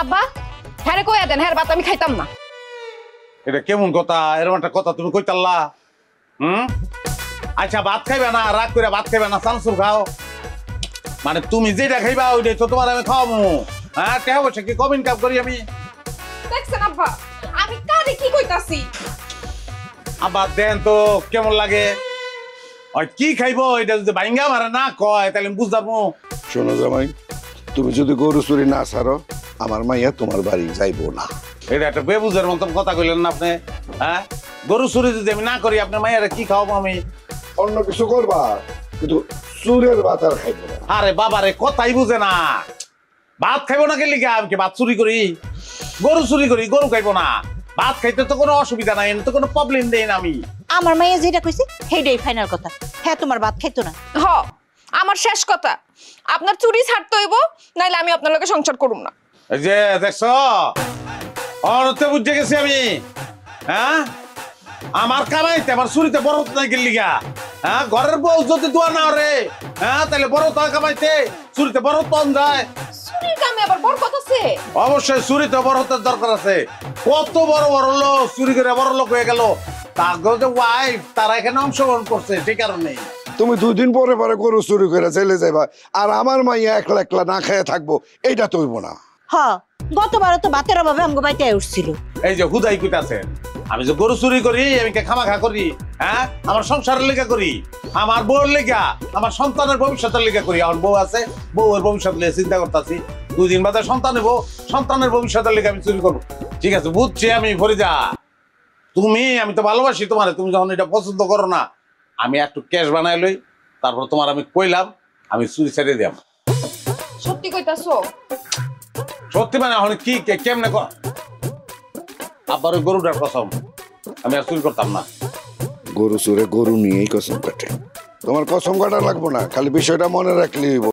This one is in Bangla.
আব্বা হ্যাঁ কইয়া দেন হ্যাঁ ভাত আমি খাইতাম না। এটা কেমন কথা? এরকম একটা কথা তুমি কইতাল্লা? আচ্ছা ভাত খাইবে না, রাগ করে ভাত খাইবে না, চানাচুর খাও। মানে তুমি যেটা খাইবা ওইটাই তো তোমার আমি খাওয়াবো। হ্যাঁ কে বসে কি কম ইনকাম করি আমি। দেখছেন আব্বা আমি কারে কি কইতাছি? আবার দেন তো কেমন লাগে। ওই কি খাইবো এটা যদি ভাঙ্গা মারে না কয় তাহলে আমি বুঝতাম। শোনো জামাই, তুমি যদি গরু চুরি না ছাড়ো আমার মাইয়া তোমার বাড়ি যাইবো না। এটা একটা বেবুজের মতন কথা কইলেন না আপনি। হ্যাঁ গরু চুরি যদি আমি না করি আপনার মাইয়ারা কি খাওয়াবো আমি? অন্য কিছু করবা কিন্তু চুরের ভাত আর খাইবো না। আরে বাবারে কথাই বুঝে না। ভাত খাইবো না গেলি আমি কি ভাত চুরি করি? গরু চুরি করি, গরু খাইবো না। ভাত খাইতে তো কোনো অসুবিধা নাই, তো কোনো প্রবলেম দেই না আমি। আমার মাইয়া যেটা কইছে সেইটাই ফাইনাল কথা। হ্যাঁ তোমার ভাত খাইতো না। হ আমার শেষ কথা, আপনার চুরি ছাড়তে হইব, নাইলে আমি আপনার লগে সংসার করুম না। এই যে দেখছো অনতে বুঝে গেছি আমি। হ্যাঁ আমার কামাইতে আমার চুরিতে বড় নাই গেলি গা। হ্যাঁ ঘরের বউ যদি দোয়া না রে, হ্যাঁ তাহলে বড় তো কামাইতে চুরিতে বড় তন যায়। চুরির কামে আবার বড় কথা আছে? অবশ্যই চুরিতে বড় হতে দরকার আছে। কত বড় বড় লোক চুরি করে বড় লোক হয়ে গেল, তার যে ওয়াইফ তারা এখানে অংশগ্রহণ করছে সেই কারণে। তুমি 2 দিন পরে পরে গরু চুরি করে চলে যাইবা আর আমার মাইয়া একলা একলা না খেয়ে থাকবো, এইটা তো হইব না। হ্যাঁ গতবারও তো ভাতের অভাবে আমগো বাইতে উঠছিল। এই যে হুদাই কইতাছে আমি যে গরু চুরি করি, আমি কে খামাখা করি? হ্যাঁ আমার সংসারের লেগা করি, আমার বউর লেগা, আমার সন্তানের ভবিষ্যতের লেগা করি। আমার বউ আছে, বউয়ের ভবিষ্যৎ নিয়ে চিন্তা করতেছি। 2 দিন বাদে সন্তান নেবো, সন্তানের ভবিষ্যতের লেগে আমি চুরি করবো। ঠিক আছে বুঝছি আমি ফরিদা, আমি তো ভালোবাসি তোমার। তুমি যখন এটা পছন্দ করো না, আমি একটু ক্যাশ বানাই লই, তারপর তোমার আমি কইলাম আমি চুরি ছেড়ে দিলাম। সত্যি কইতাছো? সত্যি মানে এখন কি কেমনে কর? আবার ওই গরুটার কসম, আমি আর চুরি করতাম না। গরু চুরে গরু নিয়েই কসম কাটে। তোমার কসম কাটা লাগবো না, খালি বিষয়টা মনে রাখলেই হইব।